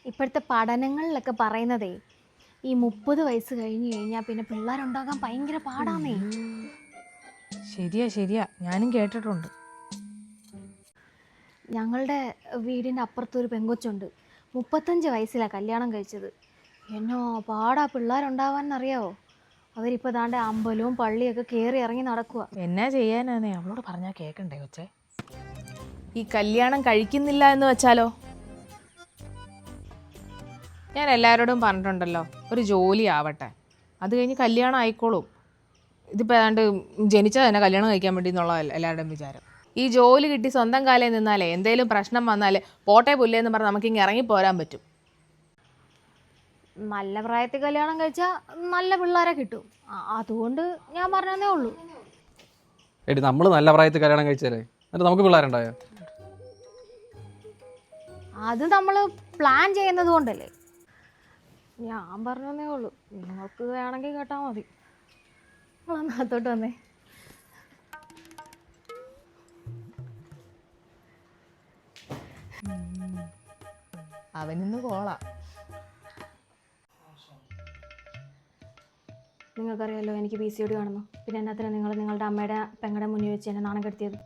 ഇപ്പോഴത്തെ പഠനങ്ങളിലൊക്കെ പറയുന്നതേ ഈ 30 വയസ്സ് കഴിഞ്ഞ് കഴിഞ്ഞാൽ പിന്നെ പിള്ളേരുണ്ടാകാൻ ഭയങ്കര പാടാന്നേ. ശരിയാ ഞാനും കേട്ടിട്ടുണ്ട്. ഞങ്ങളുടെ വീടിൻ്റെ അപ്പുറത്തൊരു പെങ്കൊച്ചുണ്ട്, 35 വയസ്സിലാണ് കല്യാണം കഴിച്ചത്. എന്നോ പാടാ പിള്ളേരുണ്ടാവാന്നറിയാവോ. അവരിപ്പോൾ ദാണ്ട് അമ്പലവും പള്ളിയൊക്കെ കയറി ഇറങ്ങി നടക്കുക. എന്നാ ചെയ്യാനാന്നേ, അവളോട് പറഞ്ഞാൽ കേൾക്കണ്ടേ കൊച്ചേ. ഈ കല്യാണം കഴിക്കുന്നില്ല എന്ന് വെച്ചാലോ? ഞാൻ എല്ലാവരോടും പറഞ്ഞിട്ടുണ്ടല്ലോ, ഒരു ജോലി ആവട്ടെ, അത് കഴിഞ്ഞ് കല്യാണം ആയിക്കോളും. ഇതിപ്പോൾ ഏതാണ്ട് ജനിച്ചാൽ തന്നെ കല്യാണം കഴിക്കാൻ വേണ്ടി എന്നുള്ള എല്ലാവരുടെയും വിചാരം. ഈ ജോലി കിട്ടി സ്വന്തം കാലയിൽ നിന്നാലേ എന്തെങ്കിലും പ്രശ്നം വന്നാൽ പോട്ടെ പുല്ലേന്ന് പറഞ്ഞ് നമുക്കിങ്ങ് ഇറങ്ങി പോരാൻ പറ്റും. നല്ല പ്രായത്തിൽ കല്യാണം കഴിച്ചാൽ നല്ല പിള്ളേരെ കിട്ടും. അതുകൊണ്ട് ഞാൻ പറഞ്ഞതേ ഉള്ളൂ. എടി നമ്മൾ നല്ല പ്രായത്തിൽ കല്യാണം കഴിച്ചാലേ എന്നിട്ട് നമുക്ക് പിള്ളേരുണ്ടായോ? അത് നമ്മൾ പ്ലാൻ ചെയ്യുന്നത് കൊണ്ടല്ലേ. ഞാൻ പറഞ്ഞതേ ഉള്ളൂ, നിങ്ങൾക്ക് വേണമെങ്കിൽ കേട്ടാൽ മതി. നിങ്ങളൊന്നകത്തോട്ട് വന്നേ. അവനിന്ന് കോളാ. നിങ്ങൾക്കറിയാലോ എനിക്ക് PCOD കാണുന്നു. പിന്നെ എന്നാത്തിനാണ് നിങ്ങൾ നിങ്ങളുടെ അമ്മയുടെ പെങ്ങളുടെ മുന്നിൽ വെച്ച് എന്നെ നാണം കെടുത്തിയത്?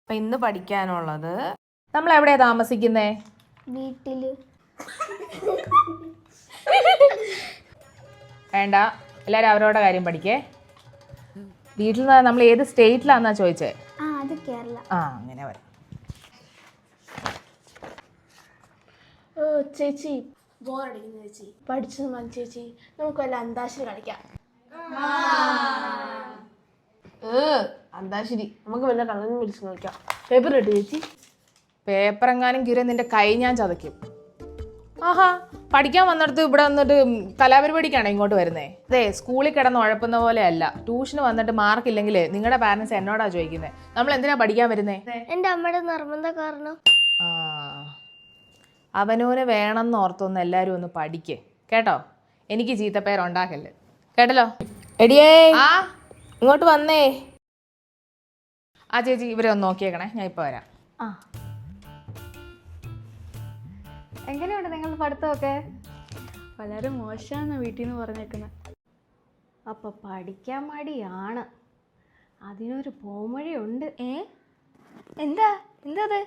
അപ്പം ഇന്ന് പഠിക്കാനുള്ളത്, നമ്മൾ എവിടെയാ താമസിക്കുന്നേ? വീട്ടിൽ. വേണ്ട, എല്ലാവരും അവരോടെ കാര്യം പഠിക്കേ. വീട്ടിൽ നിന്ന് നമ്മൾ ഏത് സ്റ്റേറ്റിലാന്നാ ചോദിച്ചേ? അത് കേരള. അങ്ങനെ വരാം. ചേച്ചി ബോറടിക്കുന്നു ചേച്ചി, പഠിച്ചത് മതി ചേച്ചി, നമുക്ക് വല്ല അന്താക്ഷരി കളിക്കാം. അന്താക്ഷരി നമുക്ക് വല്ല കള്ളനും വിളിച്ച് നോക്കാം. പേപ്പർ ഇട്ട് ചേച്ചി. പേപ്പർ എങ്ങാനും കീറി നിന്റെ കൈ ഞാൻ ചതയ്ക്കും. ആഹാ, പഠിക്കാൻ വന്നിടത്ത് ഇവിടെ വന്നിട്ട് കലാപരിപാടിക്കാണോ ഇങ്ങോട്ട് വരുന്നേ? അതെ, സ്കൂളിൽ കിടന്ന് ഉഴപ്പുന്ന പോലെ അല്ല. ട്യൂഷന് വന്നിട്ട് മാർക്ക് ഇല്ലെങ്കിൽ നിങ്ങളുടെ പാരൻസ് എന്നോടാ ചോദിക്കുന്നത്, നമ്മൾ എന്തിനാ പഠിക്കാൻ വരുന്നേ? എന്റെ അമ്മയുടെ നിർബന്ധ കാരണം. അവനോന് വേണമെന്ന് ഓർത്തൊന്ന് എല്ലാവരും ഒന്ന് പഠിക്കേ കേട്ടോ. എനിക്ക് ചീത്തപ്പേരുണ്ടാക്കല്ലേ കേട്ടല്ലോ. എടിയേ, ആ ഇങ്ങോട്ട് വന്നേ. ആ ചേച്ചി, ഇവരെ ഒന്ന് നോക്കിയേക്കണേ, ഞാൻ ഇപ്പോൾ വരാം. എങ്ങനെയുണ്ട് നിങ്ങളുടെ പഠിത്തമൊക്കെ? വളരെ മോശമാണ് വീട്ടിൽ നിന്ന് പറഞ്ഞേക്കുന്നത്. അപ്പോൾ പഠിക്കാൻ മടിയാണ്, അതിനൊരു പോംവഴിയുണ്ട്. എന്താ അത്?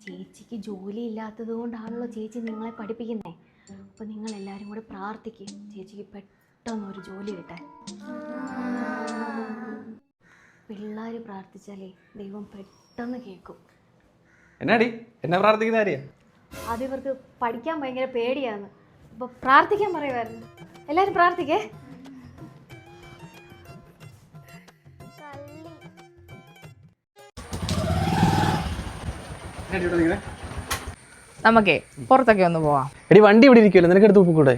ചേച്ചിക്ക് ജോലി ഇല്ലാത്തത് കൊണ്ടാണല്ലോ ചേച്ചി നിങ്ങളെ പഠിപ്പിക്കുന്നേ. അപ്പോൾ നിങ്ങളെല്ലാവരും കൂടെ പ്രാർത്ഥിക്കും ചേച്ചിക്ക് പെട്ടെന്നൊരു ജോലി കിട്ടാൻ. പിള്ളേർ പ്രാർത്ഥിച്ചാലേ ദൈവം പെട്ടെന്ന് കേൾക്കും. എന്നാടി എന്നെ പ്രാർത്ഥിക്കുന്ന കാര്യ? അത് ഇവർക്ക് പഠിക്കാൻ ഭയങ്കര പേടിയാണ്, അപ്പോൾ പ്രാർത്ഥിക്കാൻ പറയുമായിരുന്നു. എല്ലാവരും പ്രാർത്ഥിക്കേ. നമുക്കേ പുറത്തൊക്കെ ഒന്ന് പോവാം. എടി വണ്ടി ഇവിടെ ഇരിക്കുമല്ലോ, നിനക്ക് എടുത്ത് കൂടെ?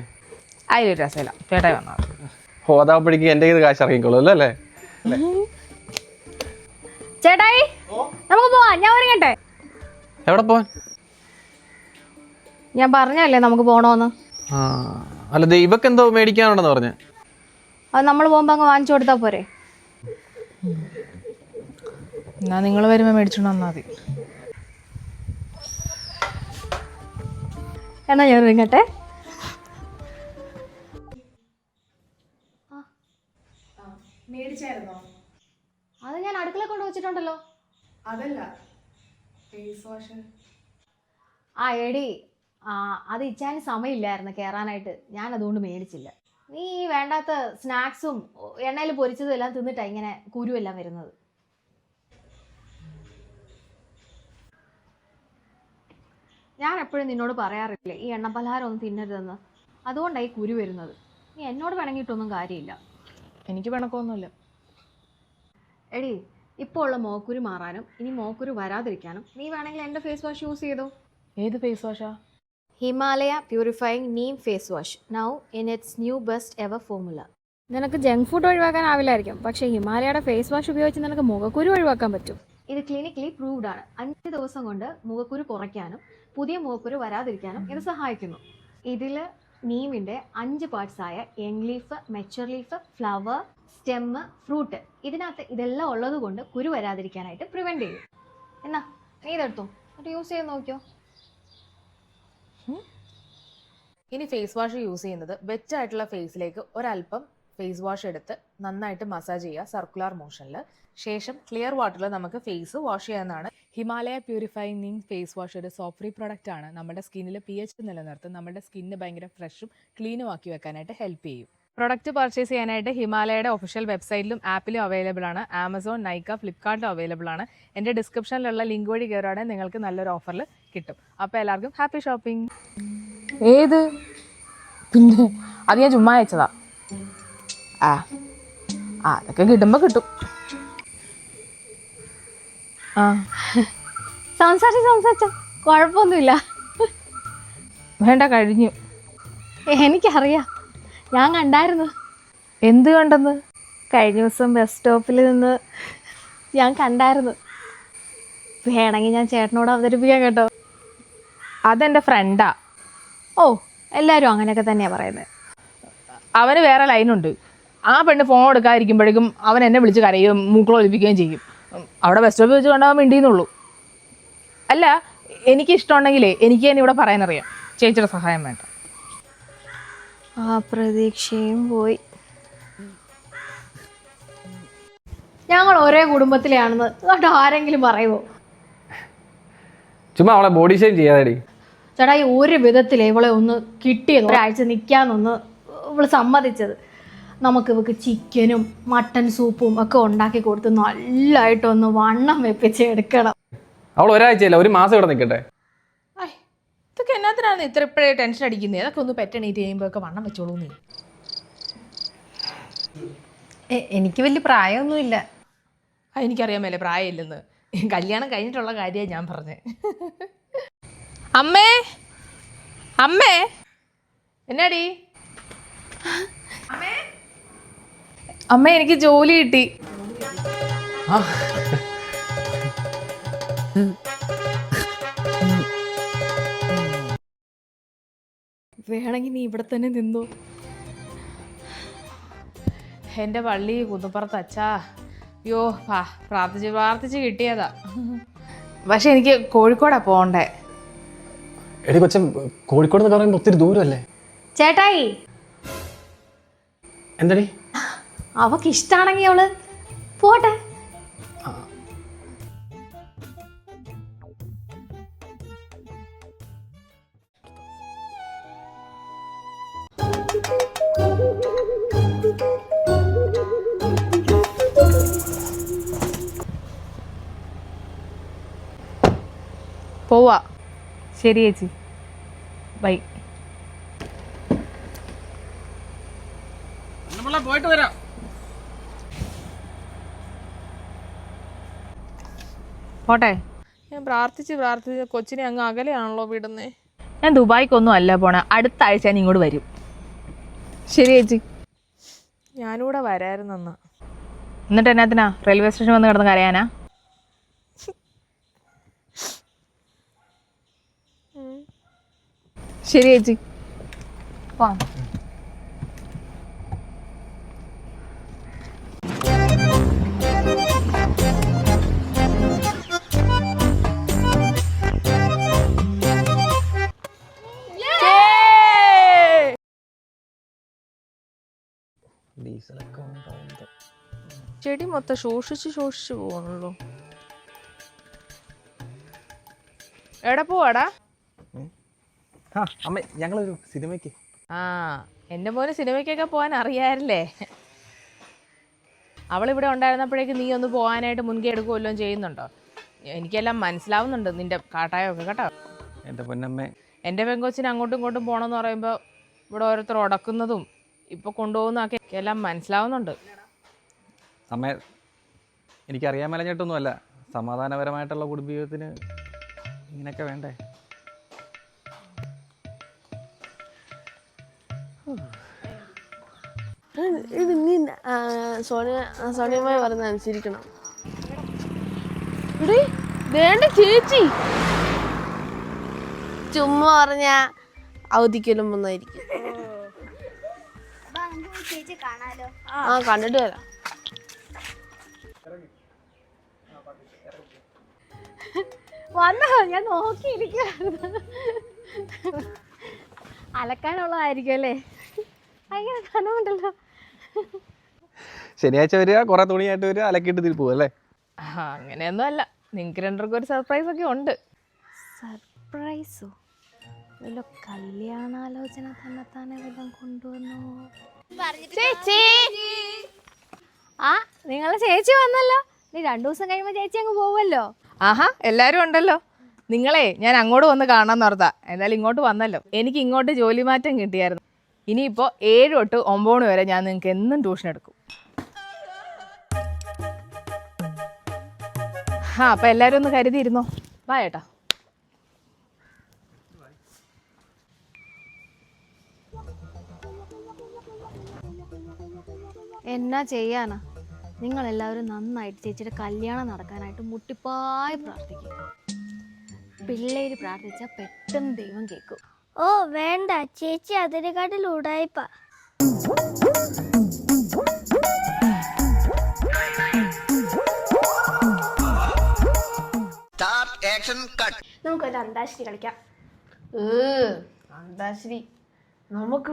അതിലൊരു രസമില്ല, ചേട്ടായി വന്നാൽ. ഹോതാപ്പടിക്ക് എൻ്റെ കയ്യിൽ കാശ് ഇറങ്ങിക്കോളൂ അല്ലേ? ചേട്ടായി നമുക്ക് പോവാം, ഞാൻ ഒരുങ്ങട്ടെ. എവിടെ പോവാൻ? ഞാൻ പറഞ്ഞല്ലേ നമുക്ക് പോകണമെന്ന്. അല്ല ഇവക്ക് എന്തോ മേടിക്കാനുണ്ടെന്ന് പറഞ്ഞ്. അത് നമ്മൾ പോകുമ്പോൾ അങ്ങ് വാങ്ങിച്ചു കൊടുത്താൽ പോരെ? എന്നാ നിങ്ങൾ വരുമ്പോൾ മേടിച്ചോണ്ട് വന്നാൽ മതി. എന്നാ ഞാൻ ഒരുങ്ങട്ടെ. അത് ഞാൻ അടുക്കള കൊണ്ട് വെച്ചിട്ടുണ്ടല്ലോ. അതല്ല, ഫേസ് വാഷ്. എടി, അത് ഇച്ചാന് സമയമില്ലായിരുന്നു കയറാനായിട്ട്, ഞാൻ അതുകൊണ്ട് മേടിച്ചില്ല. നീ വേണ്ടാത്ത സ്നാക്സും എണ്ണയിൽ പൊരിച്ചതും എല്ലാം തിന്നിട്ടാണ് ഇങ്ങനെ കുരുവെല്ലാം വരുന്നത്. ഞാൻ എപ്പോഴും നിന്നോട് പറയാറില്ലേ ഈ എണ്ണ പലഹാരം ഒന്നും തിന്നരുതെന്ന്, അതുകൊണ്ടാണ് ഈ കുരു വരുന്നത്. നീ എന്നോട് പിണങ്ങിയിട്ടൊന്നും കാര്യമില്ല. എനിക്ക് പിണക്കമൊന്നുമില്ല. എടി, ഇപ്പോൾ ഉള്ള മോക്കുരു മാറാനും ഇനി മോക്കുരു വരാതിരിക്കാനും നീ വേണമെങ്കിൽ എൻ്റെ ഫേസ് വാഷ് യൂസ് ചെയ്തോ. ഏത് ഫേസ് വാഷാ? Himalaya purifying neem face wash, now in its new best ever formula. നിനക്ക് ജങ്ക് ഫുഡ് ഒഴിവാക്കാനാവില്ലായിരിക്കും, പക്ഷേ ഹിമാലയയുടെ ഫേസ് വാഷ് ഉപയോഗിച്ച് നിനക്ക് മുഖക്കുരു ഒഴിവാക്കാൻ പറ്റും. ഇത് ക്ലിനിക്കലി പ്രൂവ്ഡ് ആണ്. 5 ദിവസം കൊണ്ട് മുഖക്കുരു കുറയ്ക്കാനും പുതിയ മുഖക്കുരു വരാതിരിക്കാനും ഇത് സഹായിക്കുന്നു. ഇതിൽ നീമിൻ്റെ 5 പാർട്സായ young leaf, mature leaf, flower, stem, fruit. ഇതിനകത്ത് ഇതെല്ലാം ഉള്ളത് കൊണ്ട് കുരു വരാതിരിക്കാനായിട്ട് പ്രിവെൻറ്റ് ചെയ്യും. എന്നാ നീ ഇതെടുത്തോ, എന്നിട്ട് യൂസ് ചെയ്ത് നോക്കിയോ. ഇനി ഫേസ് വാഷ് യൂസ് ചെയ്യുന്നത് വെറ്റായിട്ടുള്ള ഫേസിലേക്ക് ഒരല്പം ഫേസ് വാഷ് എടുത്ത് നന്നായിട്ട് മസാജ് ചെയ്യുക സർക്കുലർ മോഷനിൽ. ശേഷം ക്ലിയർ വാട്ടറിൽ നമുക്ക് ഫേസ് വാഷ് ചെയ്യാവുന്നതാണ്. Himalaya purifying neem face wash ഒരു സോപ്പ് ഫ്രീ പ്രൊഡക്റ്റ് ആണ്. നമ്മുടെ സ്കിന്നിൽ pH നിലനിർത്തും. നമ്മുടെ സ്കിന്ന് ഭയങ്കര ഫ്രഷും ക്ലീനും ആക്കി വെക്കാനായിട്ട് ഹെൽപ്പ് ചെയ്യും. പ്രൊഡക്റ്റ് പർച്ചേസ് ചെയ്യാനായിട്ട് ഹിമാലയയുടെ ഒഫീഷ്യൽ വെബ്സൈറ്റിലും ആപ്പിലും അവൈലബിൾ ആണ്. ആമസോൺ, നൈക്ക, ഫ്ലിപ്കാർട്ടിലും അവൈലബിൾ ആണ്. എൻ്റെ ഡിസ്ക്രിപ്ഷനിലുള്ള ലിങ്ക് വഴി കയറുകയാണെങ്കിൽ നിങ്ങൾക്ക് നല്ലൊരു ഓഫറിൽ കിട്ടും. അപ്പോൾ എല്ലാവർക്കും ഹാപ്പി ഷോപ്പിംഗ്. ഏത് പിന്നെ അത് ഞാൻ ചുമ്മാ അയച്ചതാ. അതൊക്കെ കിട്ടുമ്പോൾ കിട്ടും. സംസാരിച്ചോ, കുഴപ്പമൊന്നുമില്ല. വേണ്ട, കഴിഞ്ഞു. എനിക്കറിയാം, ഞാൻ കണ്ടായിരുന്നു. എന്ത് കണ്ടെന്ന്? കഴിഞ്ഞ ദിവസം ബസ് സ്റ്റോപ്പിൽ നിന്ന് ഞാൻ കണ്ടായിരുന്നു. വേണമെങ്കിൽ ഞാൻ ചേട്ടനോട് അവതരിപ്പിക്കാം കേട്ടോ. അതെൻ്റെ ഫ്രണ്ടാ. ഓ, എല്ലാവരും അങ്ങനെയൊക്കെ തന്നെയാണ് പറയുന്നത്. അവന് വേറെ ലൈനുണ്ട്. ആ പെണ്ണ് ഫോൺ എടുക്കാതിരിക്കുമ്പോഴേക്കും അവൻ എന്നെ വിളിച്ച് കരയുകയും മൂക്കളൊലിപ്പിക്കുകയും ചെയ്യും. അവിടെ ബസ് സ്റ്റോപ്പിൽ വെച്ച് കണ്ടാൽ മിണ്ടിയെന്നുള്ളൂ. അല്ല, എനിക്കിഷ്ടമുണ്ടെങ്കിലേ എനിക്ക് തന്നെ ഇവിടെ പറയാനറിയാം. ചേച്ചിയുടെ സഹായം വേണ്ട. ആ പ്രതീക്ഷയും പോയി. ഞങ്ങൾ ഒരേ കുടുംബത്തിലെയാണെന്ന് അതുകൊണ്ട് ആരെങ്കിലും പറയുമോ? ചുമ്മാ അവളെ ബോഡി ഷെയിം ചെയ്യാതെ. ചേട്ടാ, ഈ ഒരു വിധത്തിൽ ഇവളെ ഒന്ന് കിട്ടിയത്, ഒരാഴ്ച നിൽക്കാന്നൊന്ന് ഇവള് സമ്മതിച്ചത്. നമുക്ക് ഇവക്ക് ചിക്കനും മട്ടൻ സൂപ്പും ഒക്കെ ഉണ്ടാക്കി കൊടുത്ത് നല്ലതായിട്ടൊന്ന് വണ്ണം വെപ്പിച്ച് എടുക്കണം. അവൾ ഒരാഴ്ചയല്ല, ഒരു മാസം ഇവിടെ നിൽക്കട്ടെ. ഇതൊക്കെ എന്നാത്തിനാണ് ഇത്ര ഇപ്പോഴേ ടെൻഷൻ അടിക്കുന്നത്? അതൊക്കെ ഒന്ന് പെട്ടെണീറ്റ് കഴിയുമ്പോഴൊക്കെ വണ്ണം വെച്ചോളൂ നീ. എനിക്ക് വലിയ പ്രായമൊന്നുമില്ല. എനിക്കറിയാൻ മേലെ പ്രായമില്ലെന്ന്. കല്യാണം കഴിഞ്ഞിട്ടുള്ള കാര്യമാണ് ഞാൻ പറഞ്ഞത്. അമ്മേ, അമ്മേ, എന്നാടി? അമ്മ, എനിക്ക് ജോലി കിട്ടി. വേണമെങ്കിൽ നീ ഇവിടെ തന്നെ നിന്നു. എൻ്റെ പള്ളി കുന്നുപ്പുറത്ത് അച്ഛാ. അയ്യോ, പ്രാർത്ഥിച്ച് കിട്ടിയതാ. പക്ഷെ എനിക്ക് കോഴിക്കോടാ പോകണ്ടേ. എടി കൊച്ചൻ, കോഴിക്കോട് എന്ന് പറയുമ്പോൾ ഒത്തിരി ദൂരമല്ലേ? ചേട്ടായി, എന്താടി? അവക്ക് ഇഷ്ടാണെങ്കിൽ അവള് പോട്ടെ. പോവാ. ശരി ചേച്ചി, ബൈ. പോയിട്ട് വരാം. പോട്ടെ. ഞാൻ പ്രാർത്ഥിച്ച് കൊച്ചിനെ അങ്ങ് അകലെയാണല്ലോ വിടുന്നേ. ഞാൻ ദുബായിക്കൊന്നും അല്ല പോണേ. അടുത്ത ആഴ്ച ഞാൻ ഇങ്ങോട്ട് വരും. ശരി ചേച്ചി, ഞാനിവിടെ വരായിരുന്നെന്നാ. എന്നിട്ട് എന്നാത്തിനാ റെയിൽവേ സ്റ്റേഷൻ വന്ന് കിടന്ന് കരയാനാ? ശരി ചേച്ചി, പോവാം. ചെടി മൊത്തം ശോഷിച്ച് പോകണല്ലോ. എവിടെ പോവാടാ? അമ്മ, ഞങ്ങളൊരു സിനിമയ്ക്ക്. എൻ്റെ മോന് സിനിമയ്ക്കൊക്കെ പോകാൻ അറിയാറില്ലേ? അവളിവിടെ ഉണ്ടായിരുന്നപ്പോഴേക്ക് നീ ഒന്ന് പോകാനായിട്ട് മുൻകൈ എടുക്കുമല്ലോ ചെയ്യുന്നുണ്ടോ? എനിക്കെല്ലാം മനസ്സിലാവുന്നുണ്ട് നിന്റെ കാട്ടായൊക്കെ കേട്ടോ. എൻ്റെ പൊന്നമ്മേ, എൻ്റെ പെങ്കൊച്ചിന് അങ്ങോട്ടും ഇങ്ങോട്ടും പോകണമെന്ന് പറയുമ്പോൾ ഇവിടെ ഓരോരുത്തർ ഉടക്കുന്നതും ഇപ്പോൾ കൊണ്ടുപോകുന്നതൊക്കെ എല്ലാം മനസ്സിലാവുന്നുണ്ട്. അമ്മ, എനിക്കറിയാൻ മേലഞ്ഞിട്ടൊന്നുമല്ല. സമാധാനപരമായിട്ടുള്ള കുടുംബജീവിതത്തിന് ഇങ്ങനെയൊക്കെ വേണ്ടേ? ഇത് നീ സോണിയമായി പറഞ്ഞ അനുസരിക്കണം. വേണ്ട ചേച്ചി, ചുമ്മാ പറഞ്ഞ അവധിക്കലും വന്നായിരിക്കും. ചേച്ചി കാണാലോ. ആ കണ്ടിട്ട് വരാം. വന്നോ, ഞാൻ നോക്കിയിരിക്കുവായിരുന്നു. അലക്കാനുള്ളതായിരിക്കും അല്ലേ? ഭയങ്കര കനമുണ്ടല്ലോ. ശനിയാഴ്ച വരിക, കുറെ തുണിയായിട്ട് വരിക, അലക്കിയിട്ട് തിരി പോവും അല്ലേ? അങ്ങനെയൊന്നും അല്ല, നിങ്ങൾക്ക് രണ്ടുപേർക്കും ഒരു സർപ്രൈസ് ഒക്കെ ഉണ്ട്. സർപ്രൈസോ? വല്ല കല്യാണാലോചന തന്നെ വല്ലതും കൊണ്ടുവന്നോ? ചേച്ചി, ആ നിങ്ങളെ ചേച്ചി വന്നല്ലോ. നീ 2 ദിവസം കഴിയുമ്പോൾ ചേച്ചി അങ്ങ് പോവല്ലോ. ആഹാ, എല്ലാവരും ഉണ്ടല്ലോ. നിങ്ങളെ ഞാൻ അങ്ങോട്ട് വന്ന് കാണാൻ ഓർത്താ. എന്തായാലും ഇങ്ങോട്ട് വന്നല്ലോ. എനിക്ക് ഇങ്ങോട്ട് ജോലി മാറ്റം കിട്ടിയായിരുന്നു. ഇനിയിപ്പോൾ 7 തൊട്ട് 9 മണി വരെ ഞാൻ നിങ്ങൾക്ക് എന്നും ട്യൂഷൻ എടുക്കും. അപ്പം എല്ലാവരും ഒന്ന് കരുതിയിരുന്നോ. വാ ഏട്ടാ. എന്നാ ചെയ്യാനാ, നിങ്ങളെല്ലാവരും നന്നായിട്ട് ചേച്ചിയുടെ കല്യാണം നടക്കാനായിട്ട് മുട്ടിപ്പായി പ്രാർത്ഥിക്കും. പിള്ളേര് പ്രാർത്ഥിച്ചാൽ പെട്ടെന്ന് ദൈവം കേൾക്കും. ഓ വേണ്ട ചേച്ചി, അതിനെക്കാട്ടിൽ ഉടായിപ്പ. നമുക്കൊരു അന്താക്ഷരി കളിക്കാം. അന്താക്ഷരി നമുക്ക്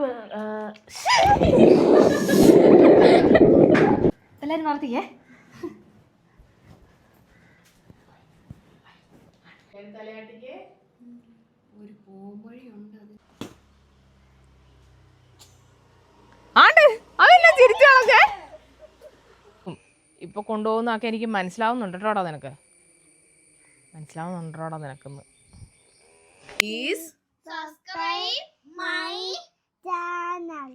എല്ലാവരും പ്രാർത്ഥിക്കേ. ആണ്ട് അതെന്നാ ചിരിച്ചാളൊക്കെ. ഇപ്പൊ കൊണ്ടുപോകുന്നൊക്കെ എനിക്ക് മനസ്സിലാവുന്നുണ്ടോടാ നിനക്ക്. മനസ്സിലാവുന്നുണ്ടോടാ നിനക്കെന്ന്. Please subscribe my channel.